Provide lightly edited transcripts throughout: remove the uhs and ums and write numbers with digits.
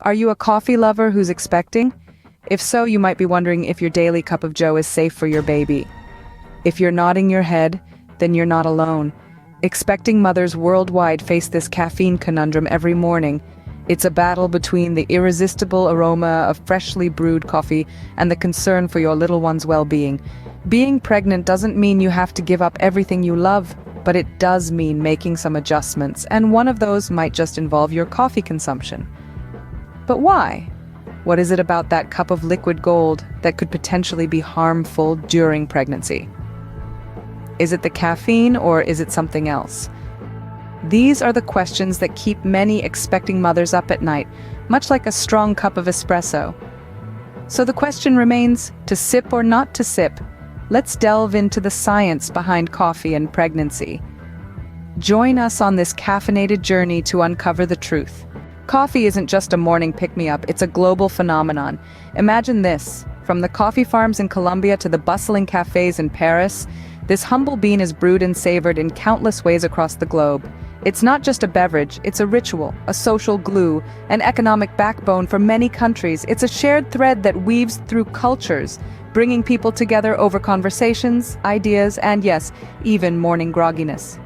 Are you a coffee lover who's expecting? If so, you might be wondering if your daily cup of joe is safe for your baby. If you're nodding your head, then you're not alone. Expecting mothers worldwide face this caffeine conundrum every morning. It's a battle between the irresistible aroma of freshly brewed coffee and the concern for your little one's well-being. Being pregnant doesn't mean you have to give up everything you love, but it does mean making some adjustments, and one of those might just involve your coffee consumption. But why? What is it about that cup of liquid gold that could potentially be harmful during pregnancy? Is it the caffeine or is it something else? These are the questions that keep many expecting mothers up at night, much like a strong cup of espresso. So the question remains, to sip or not to sip? Let's delve into the science behind coffee and pregnancy. Join us on this caffeinated journey to uncover the truth. Coffee isn't just a morning pick-me-up, it's a global phenomenon. Imagine this, from the coffee farms in Colombia to the bustling cafes in Paris, this humble bean is brewed and savored in countless ways across the globe. It's not just a beverage, it's a ritual, a social glue, an economic backbone for many countries. It's a shared thread that weaves through cultures, bringing people together over conversations, ideas, and yes, even morning grogginess.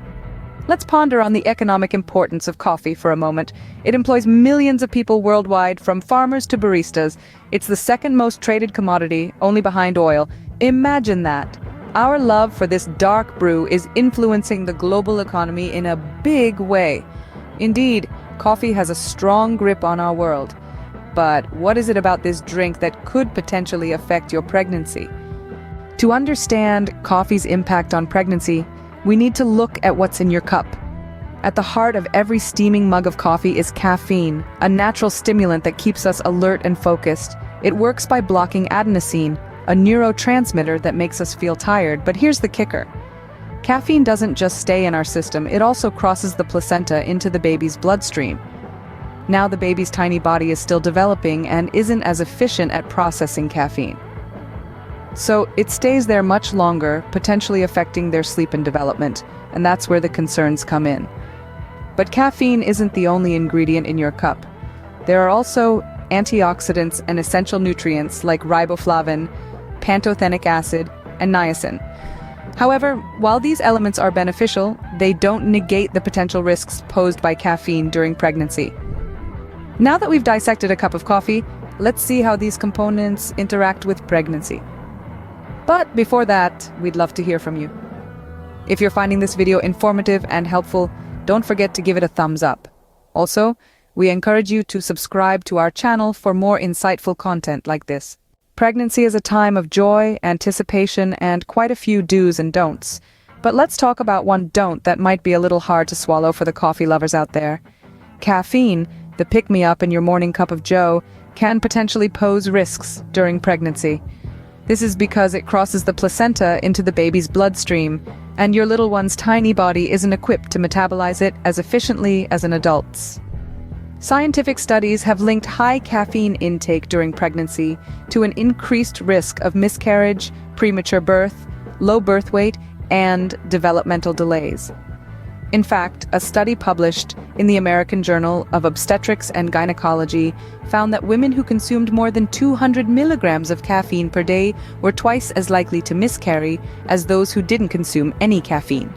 Let's ponder on the economic importance of coffee for a moment. It employs millions of people worldwide, from farmers to baristas. It's the second most traded commodity, only behind oil. Imagine that. Our love for this dark brew is influencing the global economy in a big way. Indeed, coffee has a strong grip on our world. But what is it about this drink that could potentially affect your pregnancy? To understand coffee's impact on pregnancy, we need to look at what's in your cup. At the heart of every steaming mug of coffee is caffeine, a natural stimulant that keeps us alert and focused. It works by blocking adenosine, a neurotransmitter that makes us feel tired. But here's the kicker. Caffeine doesn't just stay in our system, it also crosses the placenta into the baby's bloodstream. Now the baby's tiny body is still developing and isn't as efficient at processing caffeine. So it stays there much longer, potentially affecting their sleep and development, and that's where the concerns come in. But caffeine isn't the only ingredient in your cup. There are also antioxidants and essential nutrients like riboflavin, pantothenic acid, and niacin. However, while these elements are beneficial, they don't negate the potential risks posed by caffeine during pregnancy. Now that we've dissected a cup of coffee, let's see how these components interact with pregnancy. But before that, we'd love to hear from you. If you're finding this video informative and helpful, don't forget to give it a thumbs up. Also, we encourage you to subscribe to our channel for more insightful content like this. Pregnancy is a time of joy, anticipation, and quite a few do's and don'ts. But let's talk about one don't that might be a little hard to swallow for the coffee lovers out there. Caffeine, the pick-me-up in your morning cup of joe, can potentially pose risks during pregnancy. This is because it crosses the placenta into the baby's bloodstream, and your little one's tiny body isn't equipped to metabolize it as efficiently as an adult's. Scientific studies have linked high caffeine intake during pregnancy to an increased risk of miscarriage, premature birth, low birth weight, and developmental delays. In fact, a study published in the American Journal of Obstetrics and Gynecology found that women who consumed more than 200 milligrams of caffeine per day were twice as likely to miscarry as those who didn't consume any caffeine.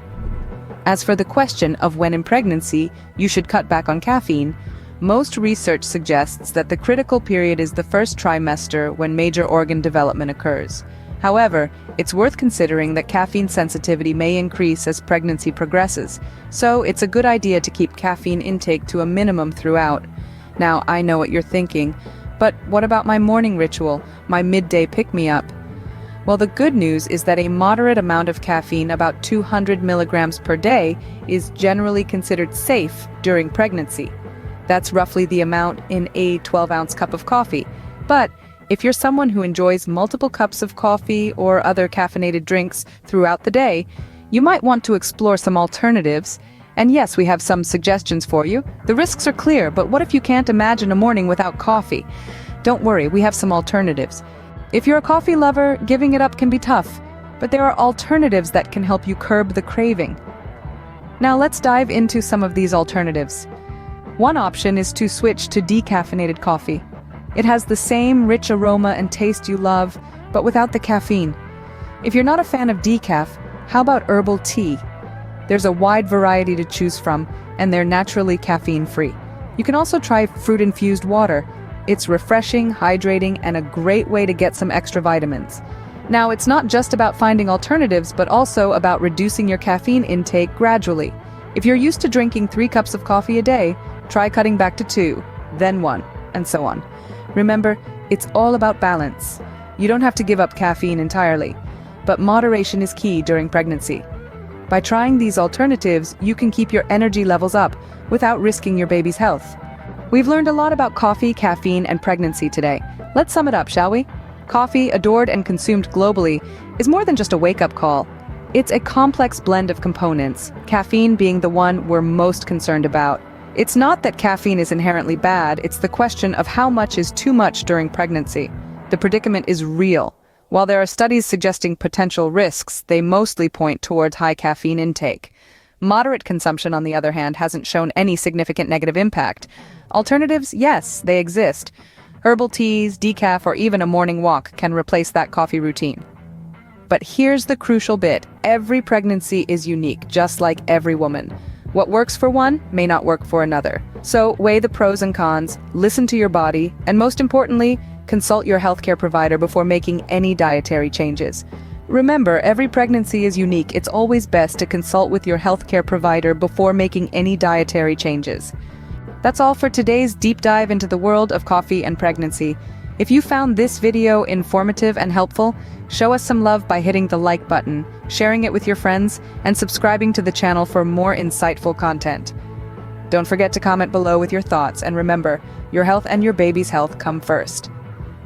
As for the question of when in pregnancy you should cut back on caffeine, most research suggests that the critical period is the first trimester when major organ development occurs. However, it's worth considering that caffeine sensitivity may increase as pregnancy progresses, so it's a good idea to keep caffeine intake to a minimum throughout. Now, I know what you're thinking, but what about my morning ritual, my midday pick-me-up? Well, the good news is that a moderate amount of caffeine, about 200 milligrams per day, is generally considered safe during pregnancy. That's roughly the amount in a 12-ounce cup of coffee. But if you're someone who enjoys multiple cups of coffee or other caffeinated drinks throughout the day, you might want to explore some alternatives. And yes, we have some suggestions for you. The risks are clear, but what if you can't imagine a morning without coffee? Don't worry, we have some alternatives. If you're a coffee lover, giving it up can be tough, but there are alternatives that can help you curb the craving. Now let's dive into some of these alternatives. One option is to switch to decaffeinated coffee. It has the same rich aroma and taste you love, but without the caffeine. If you're not a fan of decaf, how about herbal tea? There's a wide variety to choose from, and they're naturally caffeine-free. You can also try fruit-infused water. It's refreshing, hydrating, and a great way to get some extra vitamins. Now, it's not just about finding alternatives, but also about reducing your caffeine intake gradually. If you're used to drinking 3 cups of coffee a day, try cutting back to 2, then 1, and so on. Remember, it's all about balance. You don't have to give up caffeine entirely, but moderation is key during pregnancy. By trying these alternatives, you can keep your energy levels up without risking your baby's health. We've learned a lot about coffee, caffeine, and pregnancy today. Let's sum it up, shall we? Coffee, adored and consumed globally, is more than just a wake-up call. It's a complex blend of components, caffeine being the one we're most concerned about. It's not that caffeine is inherently bad, it's the question of how much is too much during pregnancy. The predicament is real. While there are studies suggesting potential risks, they mostly point towards high caffeine intake. Moderate consumption, on the other hand, hasn't shown any significant negative impact. Alternatives, yes, they exist. Herbal teas, decaf, or even a morning walk can replace that coffee routine. But here's the crucial bit. Every pregnancy is unique, just like every woman. What works for one may not work for another. So weigh the pros and cons, listen to your body, and most importantly, consult your healthcare provider before making any dietary changes. Remember, every pregnancy is unique. It's always best to consult with your healthcare provider before making any dietary changes. That's all for today's deep dive into the world of coffee and pregnancy. If you found this video informative and helpful, show us some love by hitting the like button, sharing it with your friends, and subscribing to the channel for more insightful content. Don't forget to comment below with your thoughts, and remember, your health and your baby's health come first.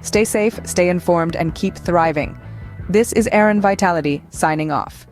Stay safe, stay informed, and keep thriving. This is Erin Vitality, signing off.